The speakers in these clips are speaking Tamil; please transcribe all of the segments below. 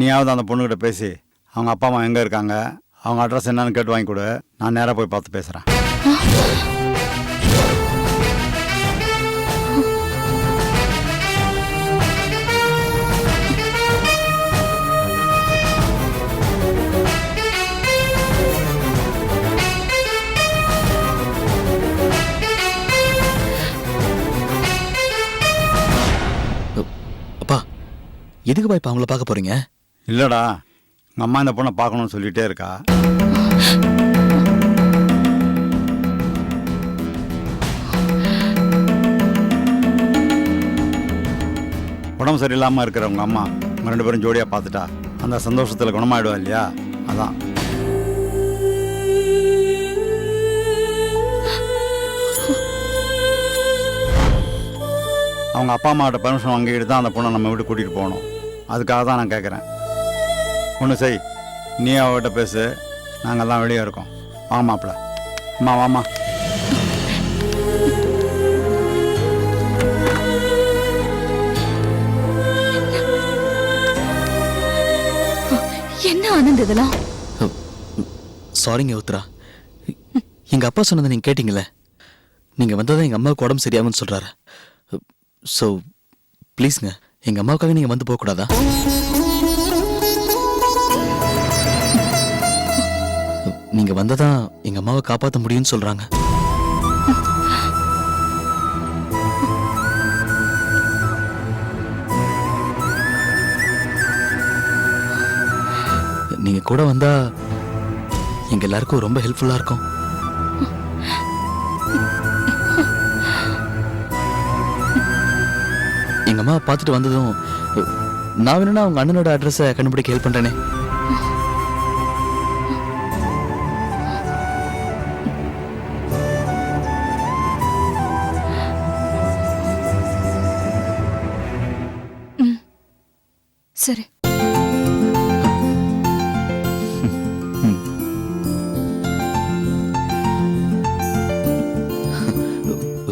நீயாவது அந்த பொண்ணுக்கிட்ட பேசி அவங்க அப்பா அம்மா எங்கே இருக்காங்க, அவங்க அட்ரஸ் என்னன்னு கேட்டு வாங்கி கொடு. நான் நேராக போய் பார்த்து பேசுகிறேன். அப்பா, எதுக்குப்பா இப்போ அவங்கள பார்க்க போறீங்க? இல்லைடா, எங்கள் அம்மா இந்த பொண்ணை பார்க்கணும்னு சொல்லிகிட்டே இருக்கா. உடம்பு சரியில்லாமல் இருக்கிற உங்கள் அம்மா உங்கள் 2 பேரும் ஜோடியாக பார்த்துட்டா அந்த சந்தோஷத்தில் குணமாயிடுவா இல்லையா, அதான். அவங்க அப்பா அம்மாவோட பெர்மிஷன் வாங்கிட்டு தான் அந்த பொண்ணை நம்ம வீட்டு கூட்டிகிட்டு போகணும். அதுக்காக தான் நான் கேட்குறேன். ஒன்று செய், நீ அவகிட்ட பேசு, நாங்கள் எல்லாம் வெளியே இருக்கோம். வாங்க மாப்பிள்ள. அம்மா வாமா. என்ன ஆனந்த் இதெல்லாம்? சாரிங்க உத்ரா, எங்க அப்பா சொன்னதை நீங்க கேட்டீங்களே. நீங்க வந்ததான் எங்க அம்மாவுக்கு உடம்பு சரியாகும்னு சொல்றாரு. ஸோ ப்ளீஸ்ங்க, எங்க அம்மாவுக்காக நீங்க வந்து போகக்கூடாதா? நீங்க வந்ததான் எங்க அம்மாவை காப்பாற்ற முடியும்னு சொல்றாங்க. நீங்க கூட வந்தா எங்க எல்லாருக்கும் ரொம்ப ஹெல்ப்ஃபுல்லா இருக்கும். எங்க அம்மா பார்த்துட்டு வந்ததும் நான் வேணும்னா உங்க அண்ணனோட அட்ரஸை கண்டுபிடிக்க ஹெல்ப் பண்றேனே. சரி.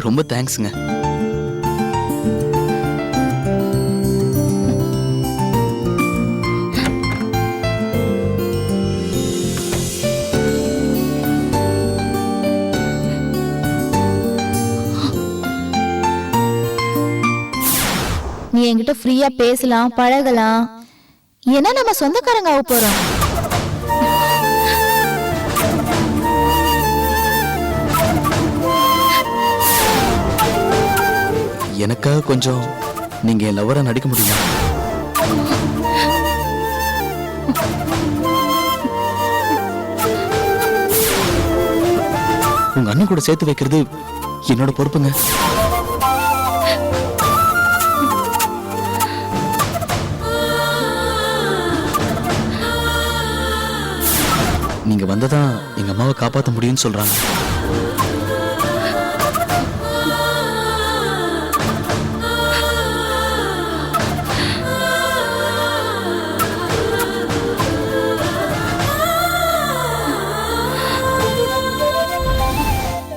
ரொம்ப தேங்க்ஸுங்க. நீ என்கிட்ட ஃப்ரீயா பேசலாம், பழகலாம். ஏன்னா நம்ம சொந்தக்காரங்க ஆக போறோம். எனக்காக கொஞ்சம் நீங்க என் லவ்வரா நடிக்க முடியுமா? உங்க அண்ணன் கூட சேர்த்து வைக்கிறது என்னோட பொறுப்புங்க. நீங்க வந்ததான் எங்க அம்மாவை காப்பாற்ற முடியும்னு சொல்றாங்க.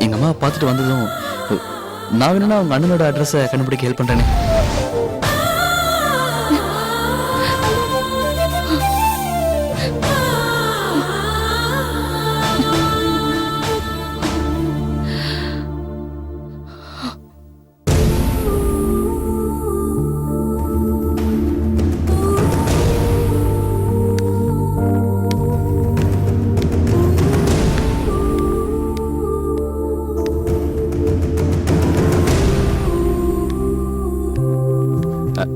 எங்க அம்மா பார்த்துட்டு வந்ததும் நான் வேணும்னா உங்க அண்ணனோட அட்ரஸை கண்டுபிடிக்க ஹெல்ப் பண்றேனே.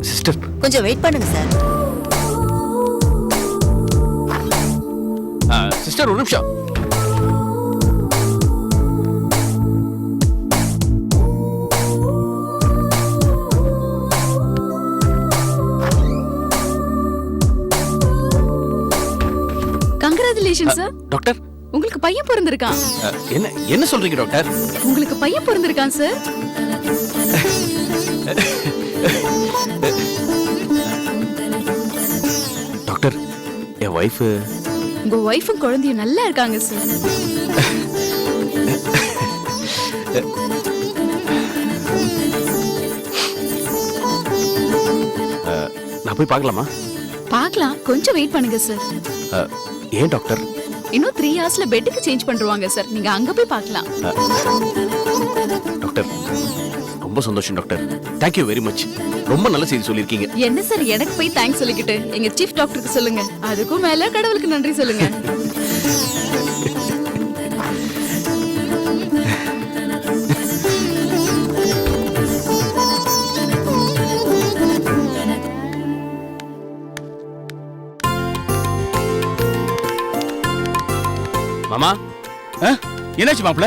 சிஸ்டர், கொஞ்சம் வெயிட் பண்ணுங்க சார். சிஸ்டர், ஒரு நிமிஷம். Congratulation sir. டாக்டர், உங்களுக்கு பையன் பிறந்திருக்கான். என்ன என்ன சொல்றீங்க டாக்டர்? உங்களுக்கு பையன் பிறந்திருக்கான் சார். டாக்டர், என் வைஃப். உங்க ஒய்ஃபும் குழந்தையும் நல்லா இருக்காங்க சார். நான் போய் பார்க்கலாமா? பார்க்கலாம், கொஞ்சம் வெயிட் பண்ணுங்க சார். ஏன் டாக்டர்? இன்னும் 3 ஹவர்ஸ்ல பெட்டுக்கு சேஞ்ச் பண்ணிடுவாங்க சார். நீங்க அங்க போய் பார்க்கலாம். டாக்டர் ரொம்ப சந்தோஷம் டாக்டர். Thank you very much. ரொம்ப நல்ல செய்தி சொல்லியிருக்கீங்க. என்ன சார் எனக்கு போய் தேங்க்ஸ் சொல்லிக்கிட்டு, எங்க சீஃப் டாக்டருக்கு சொல்லுங்க. அதுக்கும் மேல கடவுளுக்கு நன்றி சொல்லுங்க. மாமா, என்னாச்சு மாப்பிள?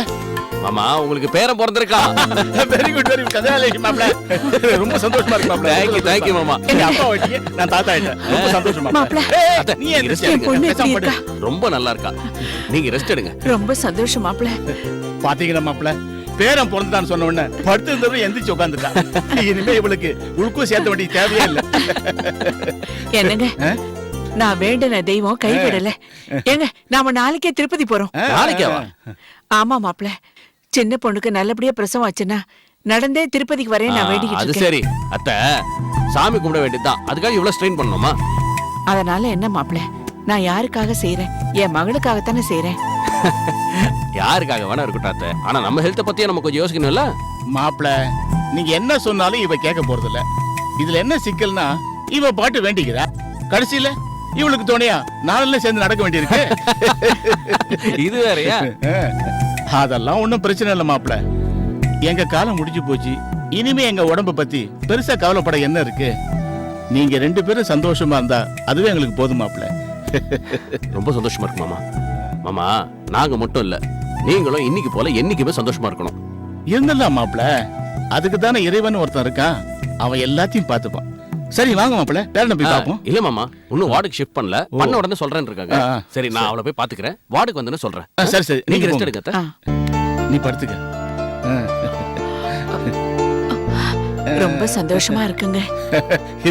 மாமா உங்களுக்கு பேரன் பிறந்திருக்கா. Very good very good. Congratulation மாப்பிள. ரொம்ப சந்தோஷமா இருக்கு மாப்பிள. தேங்க்யூ மாமா. எங்க அப்பா வட்டியே நான் தாத்தா ஆயிட்டேன். ரொம்ப சந்தோஷம் மாப்பிள. அத்தை, நீ ஏன் rest ரெஸ்ட் எடுங்க. எடுக்க? ரொம்ப நல்லா இருக்கா. நீங்க ரெஸ்ட் எடுங்க. ரொம்ப சந்தோஷம் மாப்ள. பாத்தீங்களா மாப்பிள, பேரன் பிறந்துட்டான்னு சொன்ன உடனே படுத்து இருந்தவரை எந்திரிச்சு உட்காந்துட்டா. இனிமே இவளுக்கு உழுக்கும் சேர்த்த வேண்டிய தேவையே இல்லை. என்னங்க, நான் வேண்டின தெய்வம் கைவிடல. ஏங்க, நாம நாளைக்கே திருப்பதி போறோம். நாளைக்காவா? ஆமா மாப்ள, சின்ன பொண்ணுக்கு நல்லபடியா பிரசவம் ஆச்சுன்னா நடந்தே திருப்பதிக்கு வரேன் நான் வேண்டிக்கிட்டு அது இருக்கேன். சரி அத்தை, சாமி கும்பிட வேண்டியதுதான். அதுக்காக இவ்வளவு ஸ்ட்ரெயின் பண்ணணுமா? அதனால என்ன மாப்ள, நான் யாருக்காக செய்யறேன்? என் மகளுக்காகத்தானே செய்யறேன். யாருக்காக வேணா இருக்கட்டும் அத்தை. ஆனா நம்ம ஹெல்த்த பத்தியே நம்ம கொஞ்சம் யோசிக்கணும்ல. மாப்பிள, நீங்க என்ன சொன்னாலும் இவ கேட்க போறது இல்ல. இதுல என்ன சிக்கல்னா, இவ பாட்டு வேண்டிக்கிறா, கடைசியில இவளுக்கு துணையா நாளெல்லாம் சேர்ந்து நடக்க வேண்டியிருக்கு. இது வேறயா? அதெல்லாம் ஒண்ணும் பிரச்சனை இல்ல மாப்பிள. எங்க காலம் முடிஞ்சு போச்சு. இனிமே எங்க உடம்ப பத்தி பெருசா கவலைப்பட என்ன இருக்கு? நீங்க 2 பேரும் சந்தோஷமா இருந்தா அதுவே எங்களுக்கு போதும் மாப்பிள. ரொம்ப சந்தோஷமா இருக்கு மாமா. மாமா, நாங்க மட்டும் இல்ல, நீங்களும் இன்னைக்கு போல என்னைக்குமே சந்தோஷமா இருக்கணும். இருந்தலாம் மாப்பிள. அதுக்கு தானே இறைவன் ஒருத்தன் இருக்கான். அவன் எல்லாத்தையும் பார்த்துப்பான். சரி வாங்க மாப்பிள, பேரனை போய் பார்ப்போம். இல்ல மாமா, இன்னும் வார்டுக்கு ஷிஃப்ட் பண்ணல. பண்ண உடனே சொல்றேன்னு இருக்காங்க. ஆ, சரி, நான் அவளை போய் பாத்துக்கிறேன். வார்டுக்கு வந்தேன்னு சொல்றேன். சரி சரி, நீங்க ரெஸ்ட் போங்க. எடுங்க அத்தை. ஆ, நீ படுத்துக்க. ரொம்ப சந்தோஷமா இருக்குங்க.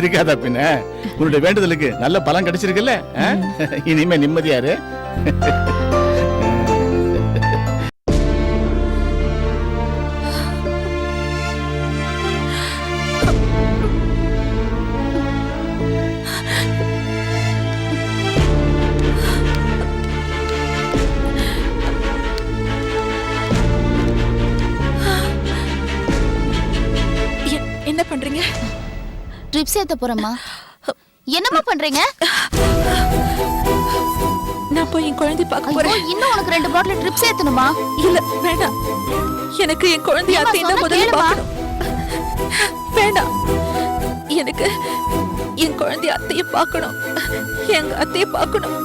இருக்காதா பின்ன? உன்னுடைய வேண்டுதலுக்கு நல்ல பலன் கிடைச்சிருக்குல்ல. இனிமே நிம்மதியாரு. என்ன பண்றீங்க? ட்ரிப்ஸ் ஏத்த போறேம்மா. என்னம்மா பண்றீங்க? நான் போய் என் குழந்தை பார்க்க ஐயோ, போறேன். இன்னும் உனக்கு 2 பாட்டில் ட்ரிப்ஸ் ஏத்தணுமா? இல்ல வேண்டாம், எனக்கு என் குழந்தைய ஏம்மா, அத்தை தான் சொன்னா முதல்ல கேளுமா. பார்க்கணும். வேண்டாம், எனக்கு என் குழந்தைய அத்தையை பார்க்கணும். எங்க அத்தையை பார்க்கணும்.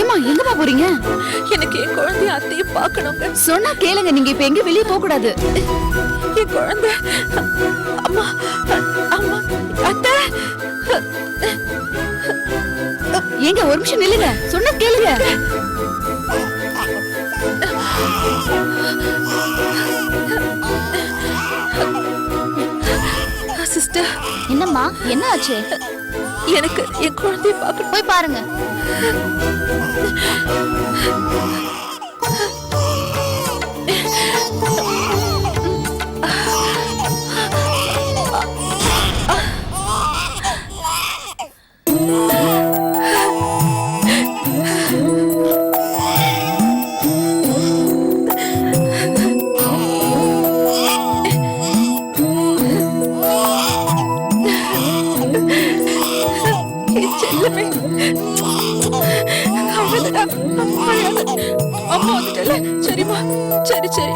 ஏமா எங்கம்மா போறீங்க? எனக்கு என் குழந்தைய அத்தையை பார்க்கணுங்க. சொன்னா கேளுங்க, நீங்க இப்ப எங்க வெளிய போக கூடாது. என் குழந்தை, அம்மா அம்மா, அத்தை. ஏங்க ஒரு நிமிஷம் நில்லுங்க, சொன்னா கேளுங்க. சிஸ்டர், என்னம்மா, என்ன ஆச்சு? எனக்கு என் குழந்தைய பார்க்கணும். போய் பாருங்க. என் செல்லமே, அழுதுடா, அழாத. அம்மா வந்துட்டல. சரிம்மா, சரி சரி.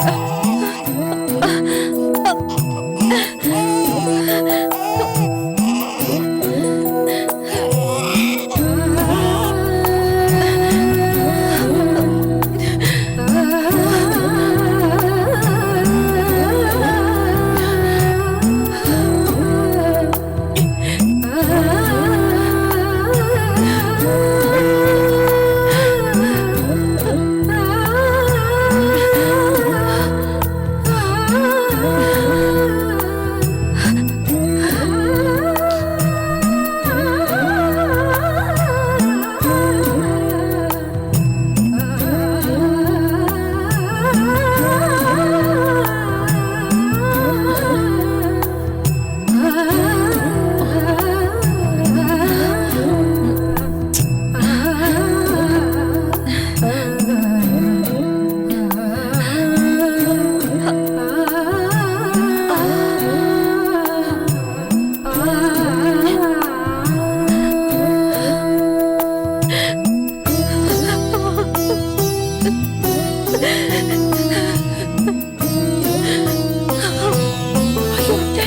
ஐயோ, அத்தை,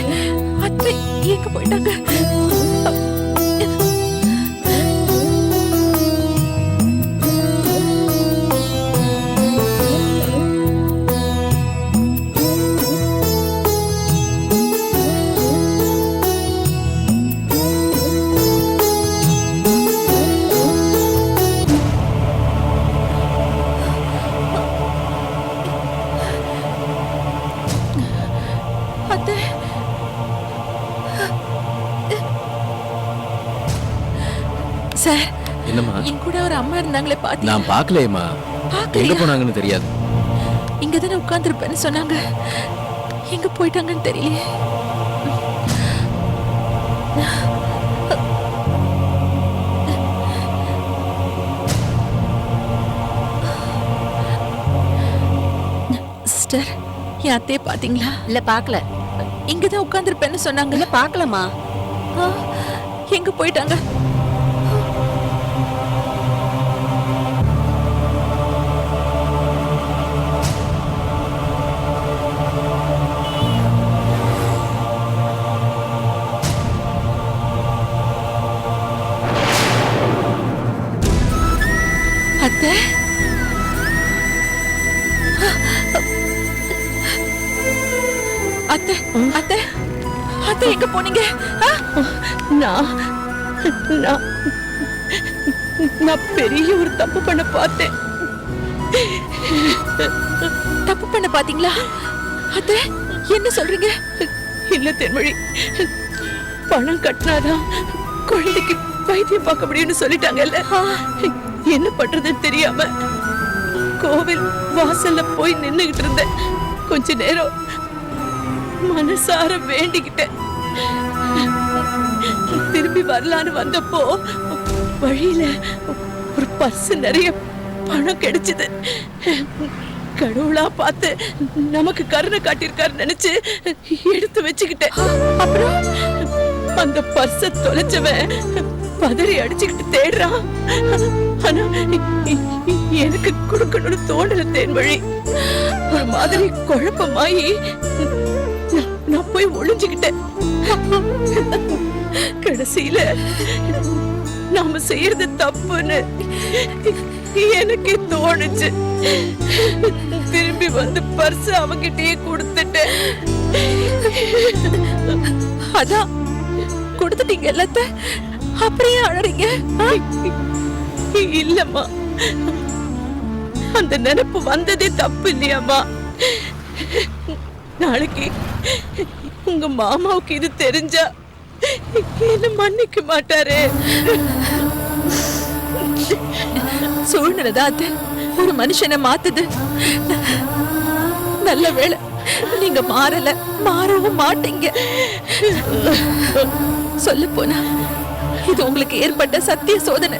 அத்தை எங்க போயிட்டாங்க? அத்தை, சார், என்னம்மா என் கூட ஒரு அம்மா இருந்தாங்களே பாத்தீங்களா? நான் பார்க்கலையேம்மா. பார்க்கலையா? எங்க போனாங்கன்னு தெரியாது. இங்க தானே உட்கார்ந்துருப்பேன்னு சொன்னாங்க. எங்க போயிட்டாங்கன்னு தெரியலையே. சிஸ்டர், என் அத்தையை பாத்தீங்களா? இல்ல பாக்கல. இங்க தான் உட்கார்ந்துருப்பேன்னு சொன்னாங்க. இல்ல பாக்கலமா. எங்க போயிட்டாங்க? அத்தை, அத்தை, அத்தை, அத்தை எங்க போனீங்க? நான் பெரிய ஒரு தப்பு பண்ண பார்த்தேன். தப்பு பண்ண பாத்தீங்களா? அத்தை, என்ன சொல்றீங்க? இல்ல தென்மொழி, பணம் கட்டினாதான் குழந்தைக்கு வைத்தியம் பார்க்க முடியும்னு சொல்லிட்டாங்கல்ல. என்ன பண்றதுன்னு தெரியாம கோவில் வாசல்ல போய் நின்னுகிட்டு இருந்தேன். கொஞ்ச நேரம் மனசார வேண்டிக்கிட்டேன். திரும்பி வரலான்னு வந்தப்போ வழியில ஒரு பர்ஸ் நிறைய பணம் கிடைச்சது. கடவுளா பார்த்து நமக்கு கருணை காட்டியிருக்காரு நினைச்சு எடுத்து வச்சுக்கிட்டேன். அப்புறம் அந்த பர்ஸ தொலைச்சவன் பதறி அடிச்சுக்கிட்டு தேடுறான். ஆனா எனக்கு கொடுக்கணும்னு தோணல தேன்வழி. ஒரு மாதிரி குழப்பமாயி நான் போய் ஒளிஞ்சுக்கிட்டேன். கடைசியில நாம செய்யறது தப்புன்னு எனக்கே தோணுச்சு. திரும்பி வந்து பர்ஸ் அவங்கிட்டயே கொடுத்துட்டேன். அதான் கொடுத்துட்டீங்க எல்லாத்த. அப்படியே அழறீங்க? இல்லம்மா, அந்த நினைப்பு வந்ததே தப்பு இல்லையாம்மா? நாளைக்கு உங்க மாமாவுக்கு இது தெரிஞ்சா என்ன மன்னிக்க மாட்டாரு. சூழ்நிலைதான் அது ஒரு மனுஷனை மாத்துது. நல்ல வேளை நீங்க மாறல, மாறவும் மாட்டீங்க. சொல்ல போனா இது உங்களுக்கு ஏற்பட்ட சத்திய சோதனை.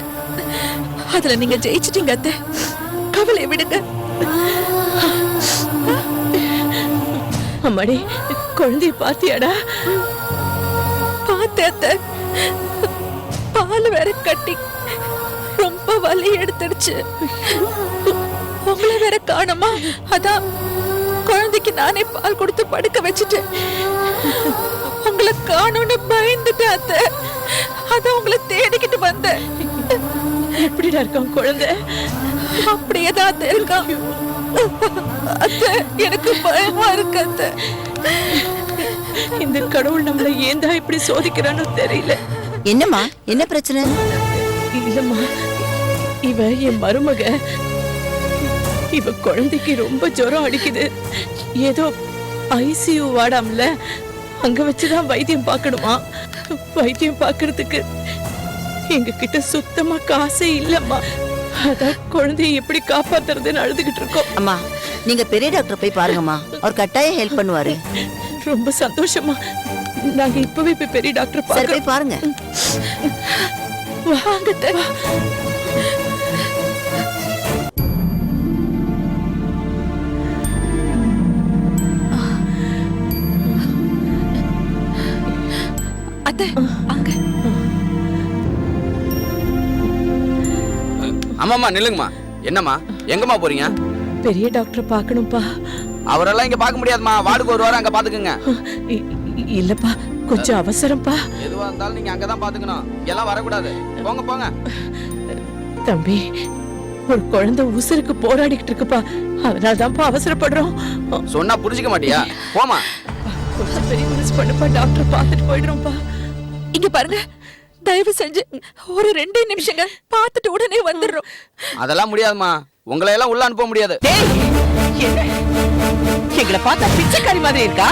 அதுல நீங்க ஜெயிச்சிட்டீங்க அத்தை. கவலை விடுங்க. அம்மாடி, குழந்தைய பாத்தியாடா? பார்த்தேன் அத்தை. பால் வேற கட்டி ரொம்ப வலி எடுத்துடுச்சு. உங்களை வேற காணுமா? அதான் குழந்தைக்கு நானே பால் கொடுத்து படுக்க வச்சுட்டேன். உங்களை காணும்னு பயந்துட்டேன் அத்தை. அதான் உங்களை தேடிக்கிட்டு வந்தேன். எப்படிடா இருக்கான் குழந்தை? அப்படியேதான் அத்தை இருக்கான். அத்தை, எனக்கு பயமா இருக்கு அத்தை. இந்த கடவுள் நம்மளை ஏந்தா இப்படி சோதிக்கிறான்னு தெரியல. என்னம்மா, என்ன பிரச்சனை? இல்லம்மா, இவ என் மருமக. இவ குழந்தைக்கு ரொம்ப ஜுரம் அடிக்குது. ஏதோ ஐசியூ வாடாம்ல, அங்க வச்சுதான் வைத்தியம் பார்க்கணுமா. வைத்தியம் பார்க்கறதுக்கு எங்க கிட்ட சுத்தமா காசே இல்லம்மா. அதான் குழந்தைய எப்படி காப்பாத்துறதுன்னு அழுதுகிட்டு இருக்கோம். அம்மா, நீங்க பெரிய டாக்டர் போய் பாருங்கம்மா. அவர் கட்டாயம் ஹெல்ப் பண்ணுவாரு. ரொம்ப சந்தோஷமா. நாங்க இப்பவே போய் பெரிய டாக்டர் சரி, பார்க்கறோம். போய் பாருங்க. வாங்க அத்தை. அத்தை, அங்க. ஆமாம்மா, நில்லுங்கம்மா. என்னம்மா, எங்கம்மா போறீங்க? பெரிய டாக்டர் பார்க்கணும்ப்பா. அவரெல்லாம் இங்க பார்க்க முடியாதுமா. வார்டுக்கு ஒரு வாரம் அங்க பாத்துக்குங்க. இல்லப்பா, கொஞ்சம் அவசரம்ப்பா. எதுவா இருந்தாலும் நீங்க அங்கதான் பாத்துக்கணும். இங்கெல்லாம் வரக்கூடாது. போங்க போங்க. தம்பி, ஒரு குழந்தை உசுருக்கு போராடிக்கிட்டு இருக்குப்பா. அதனாலதான்ப்பா அவசரப்படுறோம். சொன்னா புரிஞ்சுக்க மாட்டியா? போமா. கொஞ்சம் பெரிய மனசு பண்ணுப்பா. டாக்டர் பார்த்துட்டு போயிடுறோம்ப்பா. இங்க பாருங்க, தயவு செஞ்சு ஒரு 2 நிமிஷங்க பார்த்துட்டு உடனே வந்துடுறோம். அதெல்லாம் முடியாதுமா. உங்களை எல்லாம் உள்ள அனுப்ப முடியாது. எங்களை பார்த்தா பிச்சைக்காரி மாதிரி இருக்கா?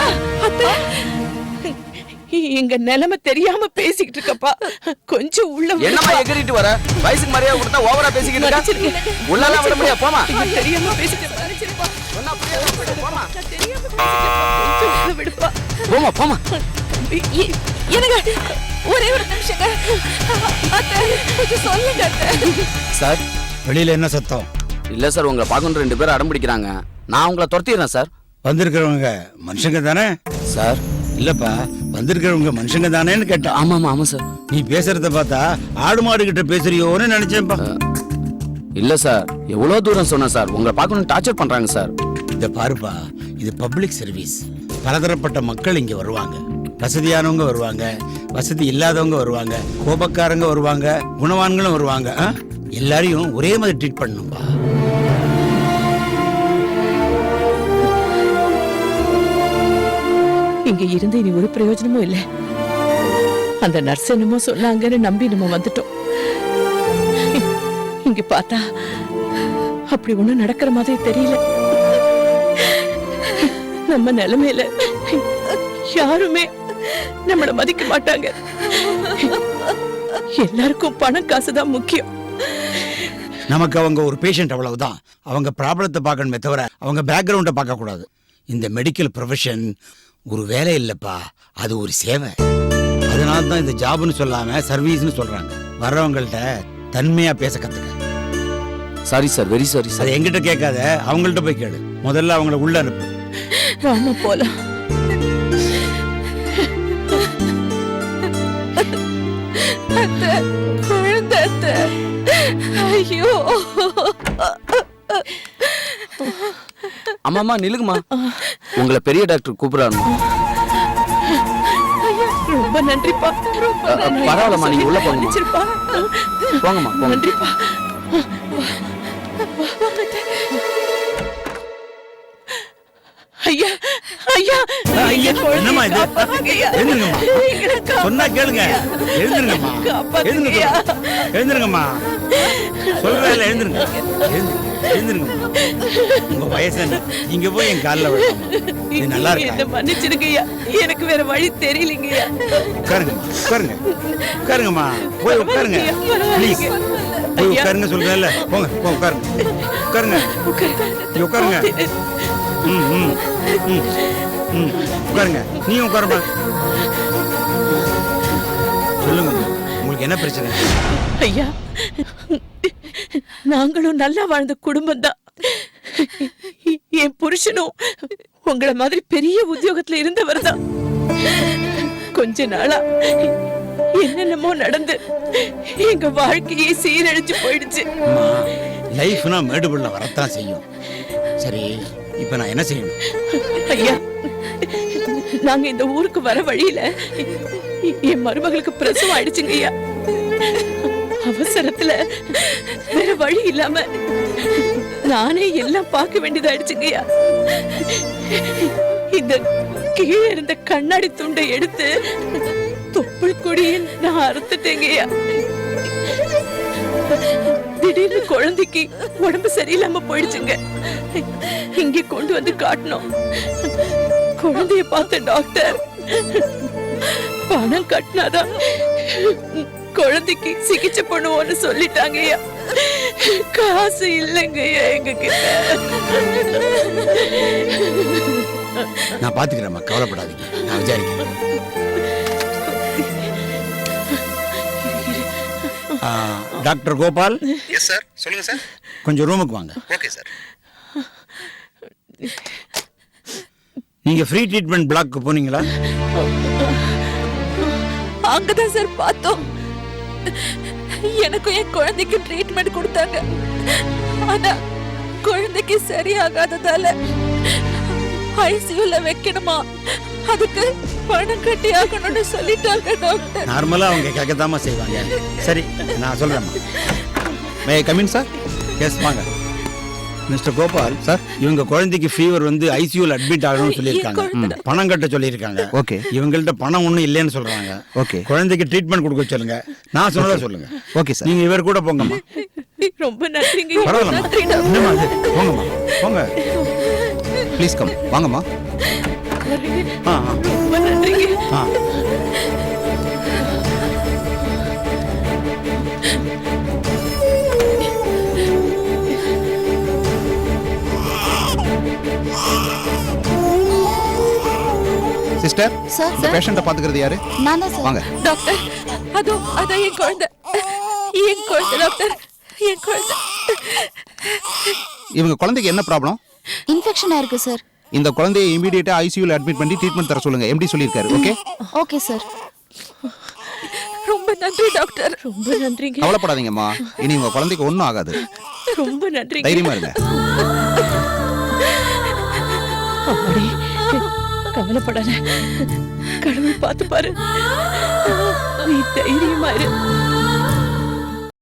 எங்க நிலைமை தெரியாம பேசிக்கிட்டு இருக்கப்பா. கொஞ்சம் உள்ள என்னமா எகிரிட்டு வர? வயசுக்கு மரியாதை கொடுத்தா ஓவரா பேசிக்கிட்டு இருக்க. உள்ளலாம் விட முடியாது. போமா. தெரியாம பேசிட்டு மன்னிச்சிருப்பா. சொன்னா புரியாது. போமா. தெரியாம பேசிட்டு கொஞ்சம் உள்ள விடுப்பா. போமா போமா. என்னங்க, ஒரே ஒரு நிமிஷங்க. அத்தை, கொஞ்சம் சொல்லுங்க அத்தை. சார், வெளியில என்ன சத்தம்? இல்ல சார், உங்களை பார்க்கணும் 2 பேர் அடம் பிடிக்கிறாங்க. நான் உங்களை துரத்திடுறேன் சார். வந்திருக்கிறவங்க மனுஷங்க தானே? சார், இல்லப்பா, வந்திருக்கிறவங்க மனுஷங்க தானேன்னு கேட்டேன். ஆமா ஆமா ஆமா சார். நீ பேசுறத பார்த்தா ஆடு மாடு கிட்ட பேசுறியோன்னு நினைச்சேன்ப்பா. இல்ல சார், எவ்வளவு தூரம் சொன்னேன் சார். உங்களை பார்க்கணும் டார்ச்சர் பண்றாங்க சார். இத பாருப்பா, இது பப்ளிக் சர்வீஸ். பலதரப்பட்ட மக்கள் இங்க வருவாங்க. வசதியானவங்க வருவாங்க, வசதி இல்லாதவங்க வருவாங்க, கோபக்காரங்க வருவாங்க, குணவான்களும் வருவாங்க. எல்லாரையும் ஒரே மாதிரி ட்ரீட் பண்ணணும்பா. இங்க இருந்து இனி ஒரு பிரயோஜனமும் இல்ல. அந்த நர்ஸ் என்னமோ சொன்னாங்கன்னு நம்பி நம்ம வந்துட்டோம். இங்க பார்த்தா அப்படி ஒண்ணும் நடக்கிற மாதிரி தெரியல. நம்ம நிலைமையில யாருமே நம்மள மதிக்க மாட்டாங்க. எல்லாருக்கும் பணம் காசுதான் முக்கியம். நமக்கு அவங்க ஒரு பேஷண்ட், அவ்வளவுதான். அவங்க ப்ராப்ளத்தை பார்க்கணுமே தவிர அவங்க பேக்ரவுண்டை பார்க்க கூடாது. இந்த மெடிக்கல் ப்ரொஃபஷன் ஒரு வேலை இல்லப்பா, அது ஒரு சேவை. அதனால தான் இந்த ஜாப்னு சொல்லாம சர்வீஸ்னு சொல்றாங்க. வர்றவங்கள்ட்ட தன்மையா பேச கத்துக்க. Sorry sir, very sorry sir. அதை எங்கிட்ட கேட்காத, அவங்கள்ட்ட போய் கேளு. முதல்ல அவங்கள உள்ள அனுப்பு. ராமா போலாம். குழந்தை, ஐயோ. அம்மாமா நில்லுங்கம்மா. உங்களை பெரிய டாக்டர் கூப்பிடுறாருமா. ரொம்ப நன்றிப்பா. பரவாயில்லம்மா, நீங்க உள்ள போங்க. போங்கம்மா போங்க. நன்றிப்பா. ஐயா ஐயா, என்னம்மா இது? எழுந்துருங்கம்மா. சொன்னா கேளுங்க. எழுந்துருங்கம்மா. எழுந்துருங்கம்மா. சொல்றேன், எழுந்துருங்க. எழுந்துருங்கம்மா. உங்க வயசு என்ன? நீங்க போய் என் காலில் விடலாமா? இது நல்லா இருக்கு. என்ன மன்னிச்சிருங்கய்யா, எனக்கு வேற வழி தெரியலங்கய்யா. உட்காருங்கம்மா. உட்காருங்க. உட்காருங்கம்மா. போய் உட்காருங்க ப்ளீஸ். போய் உட்காருங்க சொல்றேன்ல. போங்க போங்க, உட்காருங்க. உட்காருங்க. இங்க உட்காருங்க. ம் ம் ம் ம் உட்காருங்க. நீ உட்காருமா. சொல்லுங்க, உங்களுக்கு என்ன பிரச்சனை? ஐயா, நாங்களும் நல்லா வாழ்ந்த குடும்பம் தான். என் புருஷனும் உங்களை மாதிரி பெரிய உத்தியோகத்துல இருந்தவர் தான். கொஞ்ச நாளா என்னென்னமோ நடந்து எங்க வாழ்க்கையே சீரழிச்சு போயிடுச்சு. லைஃப்னா மேடுபள்ள வரத்தான் செய்யும். சரி, இப்ப நான் என்ன செய்யணும்? ஐயா, நாங்க இந்த ஊருக்கு வர வழியில என் மருமகளுக்கு பிரசவம் ஆயிடுச்சுங்க ஐயா. அவசரத்துல வேற வழி இல்லாம நானே எல்லாம் பார்க்க வேண்டியதாயிடுச்சுங்க ஐயா. இந்த கீழே இருந்த கண்ணாடி துண்டை எடுத்து தொப்புள் கொடியை நான் அறுத்துட்டேங்க ஐயா. திடீர்னு குழந்தைக்கு உடம்பு சரியில்லாம போயிடுச்சுங்க. இங்க கொண்டு வந்து காட்டணும். குழந்தைய பார்த்த டாக்டர் பணம் கட்டினாதான் குழந்தைக்கு சிகிச்சை பண்ணுவோம்னு சொல்லிட்டாங்க. காசு இல்லைங்க எங்க கிட்ட. நான் பாத்துக்கிறேம்மா, கவலைப்படாதீங்க. நான் விசாரிக்கிறேன். டாக்டர் கோபால். எஸ் சார், சொல்லுங்க சார். கொஞ்சம் ரூமுக்கு வாங்க. Okay sir. நீங்க ஃப்ரீ ட்ரீட்மெண்ட் பிளாக்கு போனீங்களா? அங்கதான் சார் பார்த்தோம். எனக்கும் என் குழந்தைக்கு ட்ரீட்மெண்ட் கொடுத்தாங்க. ஆனா குழந்தைக்கு சரியாகாததால ஐசியூல வைக்கணுமா, அதுக்கு பணம் கட்டி ஆகணும்னு சொல்லிட்டாங்க டாக்டர். நார்மலா அவங்க கேட்கத்தாமா செய்வாங்க. சரி, நான் சொல்றேம்மா. May come in sir? எஸ், வாங்க. மிஸ்டர் கோபால் சார், இவங்க குழந்தைக்கு ஃபீவர் வந்து ஐசியூல அட்மிட் ஆகணும்னு சொல்லியிருக்காங்க. பணம் கட்ட சொல்லியிருக்காங்க. ஓகே. இவங்கள்ட்ட பணம் ஒன்றும் இல்லைன்னு சொல்றாங்க. ஓகே. குழந்தைக்கு ட்ரீட்மெண்ட் கொடுக்க சொல்லுங்க. நான் சொன்னதா சொல்லுங்க. Okay sir. நீங்க இவர் கூட போங்கம்மா. ரொம்ப நன்றிங்க. பரவாயில்லம்மா. நன்றி டாக்டர். என்னம்மா அது? போங்கம்மா, போங்க. Please come. வாங்கம்மா. ஆ, ஆ. ரொம்ப நன்றிங்க. ஆ. சிஸ்டர், சார் இந்த பேஷண்ட்டை பாத்துக்கிறது யாரு? நான் தான் சார். வாங்க. டாக்டர், அதான் என் குழந்தை. என் குழந்தை டாக்டர், என் குழந்தை. இவங்க குழந்தைக்கு என்ன ப்ராப்ளம்? இன்ஃபெக்ஷன் ஆயிருக்கு சார். இந்த குழந்தையை இமீடியட்டா ஐசியூல அட்மிட் பண்ணி ட்ரீட்மெண்ட் தர சொல்லுங்க. எம்டி சொல்லியிருக்காரு. ஓகே? Okay sir. ரொம்ப நன்றி டாக்டர். ரொம்ப நன்றிங்க. கவலைப்படாதீங்கம்மா, இனி உங்க குழந்தைக்கு ஒன்றும் ஆகாது. ரொம்ப நன்றிங்க. தைரியமா இருங்க. அம்மாடி, கவலைப்படாத. கடவுள் பார்த்து பாரு. நீ தைரியமா இரு.